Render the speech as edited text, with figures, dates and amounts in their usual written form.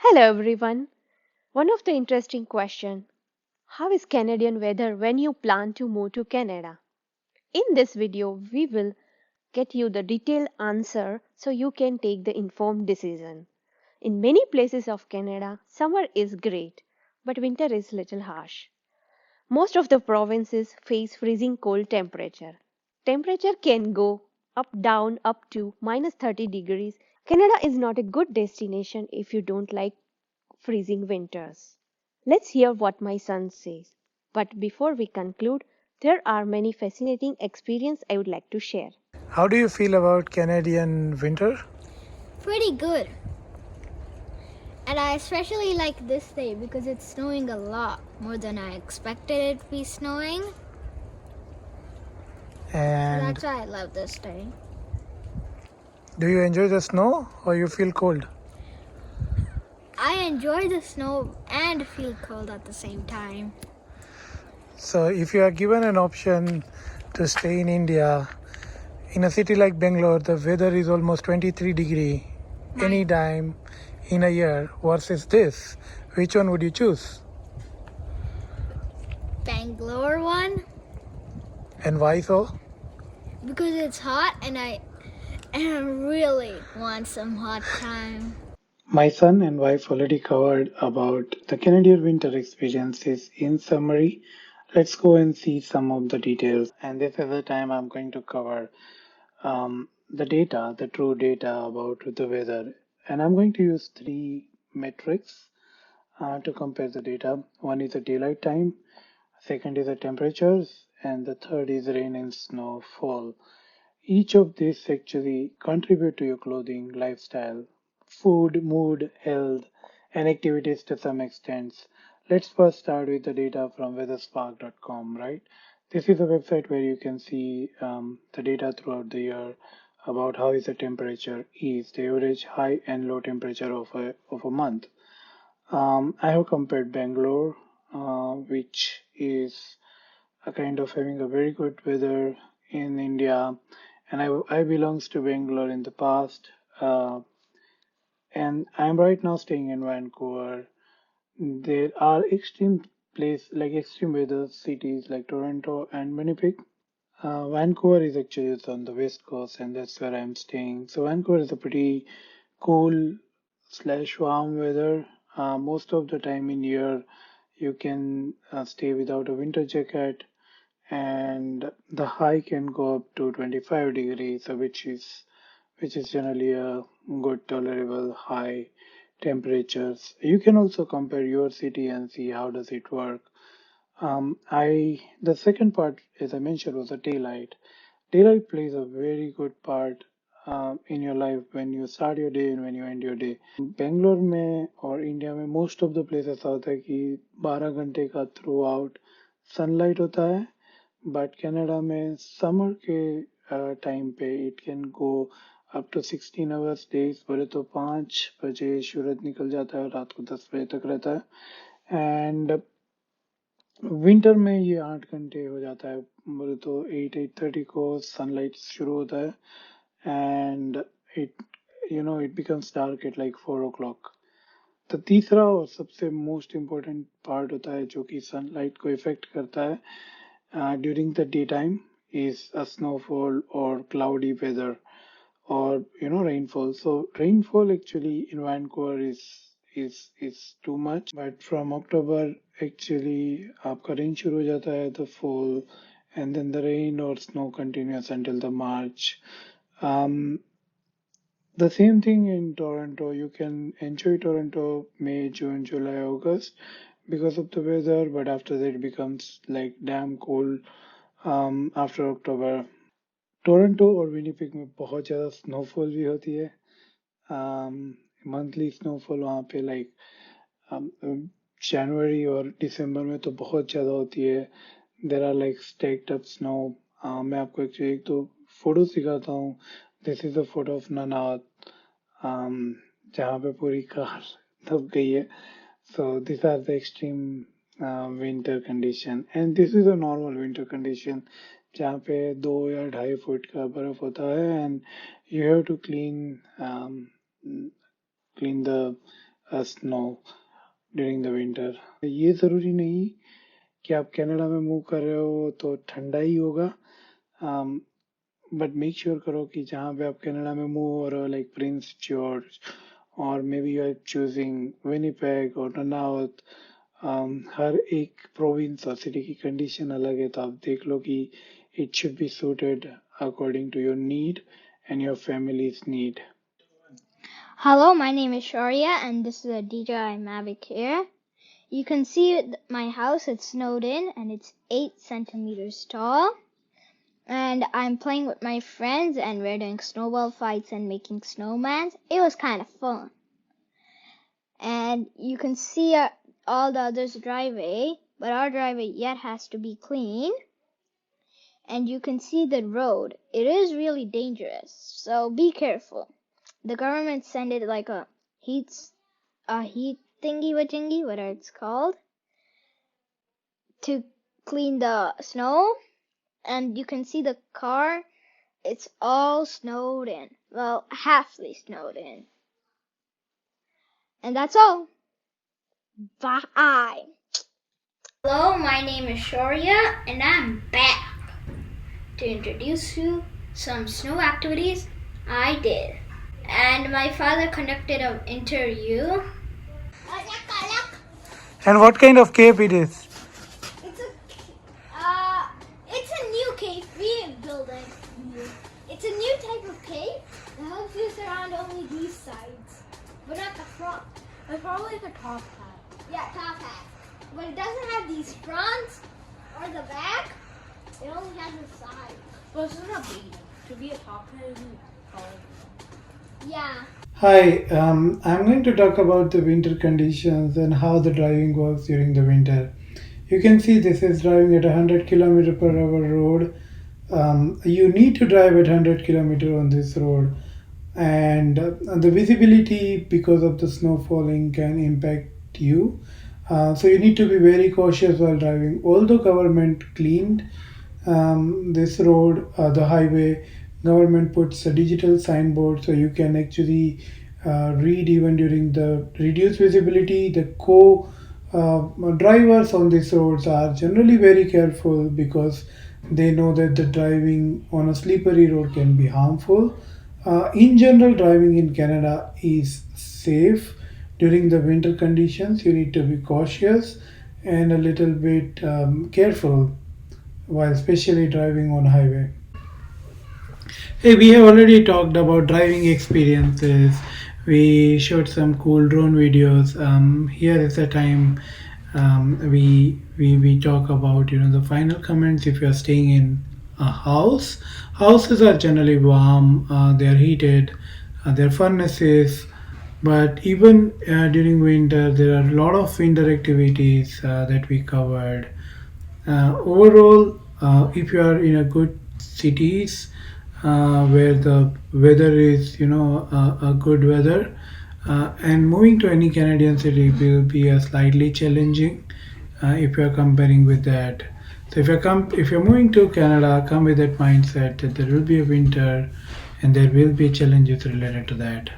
Hello everyone. One of the interesting question, how is Canadian weather when you plan to move to Canada? In this video, we will get you the detailed answer so you can take the informed decision. In many places of Canada, summer is great, but winter is little harsh. Most of the provinces face freezing cold temperature. Temperature can go down up to minus 30 degrees. Canada is not a good destination if you don't like freezing winters. Let's hear what my son says. But before we conclude, there are many fascinating experiences I would like to share. How do you feel about Canadian winter? Pretty good. And I especially like this day because it's snowing a lot more than I expected it to be snowing. So And that's why I love this day. do you enjoy the snow or you feel cold? I enjoy the snow and feel cold at the same time. So if you are given an option to stay in India, in a city like Bangalore, the weather is almost 23 degree anytime in a year versus this. Which one would you choose? Bangalore one And why so? because it's hot and I really want some hot time. My son and wife already covered about the Canadian winter experiences in summary. Let's go and see some of the details. And this is the time I'm going to cover the data, the true data about the weather. And I'm going to use three metrics to compare the data. One is the daylight time, second is the temperatures, and the third is rain and snowfall. Each of these actually contribute to your clothing, lifestyle, food, mood, health, and activities to some extent. Let's first start with the data from weatherspark.com, right? This is a website where you can see the data throughout the year about how is the temperature is, the average high and low temperature of a month. I have compared Bangalore, which is a kind of having a very good weather in India, and I belongs to Bangalore in the past, and I'm right now staying in Vancouver. There are extreme weather cities like Toronto and Winnipeg. Vancouver is actually it's on the west coast, and that's where I'm staying. So Vancouver is a pretty cool slash warm weather. Most of the time in year, you can stay without a winter jacket, and the high can go up to 25 degrees, which is generally a good tolerable high temperatures. You can also compare your city and see how does it work. I The second part, as I mentioned, was the daylight. Daylight plays a very good part in your life when you start your day and when you end your day. Bangalore में और India में most of the place ऐसा होता है कि 12 घंटे का through out sunlight होता है बट कनाडा में समर के टाइम पे it can go up to 16 hours days बोले तो 5 बजे सूरज निकल जाता है और रात को 10 बजे तक रहता है एंड विंटर में ये 8 घंटे हो जाता है बोले तो 8-8:30 को सनलाइट शुरू होता है and it becomes dark at like 4 o'clock. तो तीसरा और सबसे मोस्ट इम्पोर्टेंट पार्ट होता है जो कि सनलाइट को इफेक्ट करता है during the day time is a snowfall और cloudy weather or rainfall. So rainfall actually in Vancouver is too much, but from October actually आपका rain शुरू हो जाता है, the fall, and then the rain or snow continues until the March. The same thing in Toronto. You can enjoy Toronto May, June, July, August because of the weather, but after that it becomes like damn cold after October. Toronto और Winnipeg में बहुत ज़्यादा snowfall भी होती है. Monthly snowfall वहाँ पे like जनवरी और दिसंबर में तो बहुत ज़्यादा होती है. There are like stacked up snow. मैं आपको एक तो फोटो दिखाता हूँ. This is a photo of ननात जहाँ पे पूरी कार दब गई है. So this are the extreme winter condition, and this is a normal winter condition जहाँ पे 2 या 2.5 फुट का बर्फ होता है and you have to clean the snow during the winter. ये ज़रूरी नहीं कि आप कनाडा में मूव कर रहे हो तो ठंडा ही होगा, बट मेक श्योर करो कि जहाँ पे आप कनाडा में मूव हो रहे हो लाइक प्रिंस जॉर्ज और maybe you are choosing Winnipeg और ननाउथ, हर एक प्रोविंस और सिटी की कंडीशन अलग है, तो आप देख लो कि it should be suited according to your need and your families need. Hello, my name is Sharia, and this is a DJI Mavic Air. You can see my house, it's snowed in, and it's 8 centimeters tall. And I'm playing with my friends, and we're doing snowball fights and making snowmans. It was kind of fun. And you can see all the others' driveway, but our driveway yet has to be clean. And you can see the road. It is really dangerous, so be careful. The government sent it like a heat thingy-wajingy, whatever it's called, to clean the snow. And you can see the car, it's all snowed in. Well, halfly snowed in. And that's all. Bye. Hello, my name is Sharia, and I'm back to introduce you some snow activities I did. And my father conducted an interview. And what kind of cape it is? It's a new cape we building. It's a new type of cape that helps you surround only these sides, but not the front. It's probably like a top hat. Yeah, top hat. But it doesn't have these fronts or the back. It only has the sides. Well, this isn't a big. To be a top hat isn't probably. Yeah. Hi, I'm going to talk about the winter conditions and how the driving works during the winter. You can see this is driving at 100 km per hour road. You need to drive at 100 km on this road, and the visibility because of the snow falling can impact you. So you need to be very cautious while driving. Although government cleaned this road, the highway, government puts a digital signboard so you can actually read even during the reduced visibility. The drivers on these roads are generally very careful because they know that the driving on a slippery road can be harmful. In general, driving in Canada is safe during the winter conditions. You need to be cautious and a little bit careful while especially driving on highway. Hey, we have already talked about driving experiences. We showed some cool drone videos. Here is the time we talk about the final comments. If you are staying in a house, houses are generally warm. They are heated. There are furnaces. But even during winter, there are a lot of winter activities that we covered. Overall, if you are in a good cities where the weather is a good weather, and moving to any Canadian city will be a slightly challenging if you are comparing with that. So if you're moving to Canada, come with that mindset that there will be a winter and there will be challenges related to that.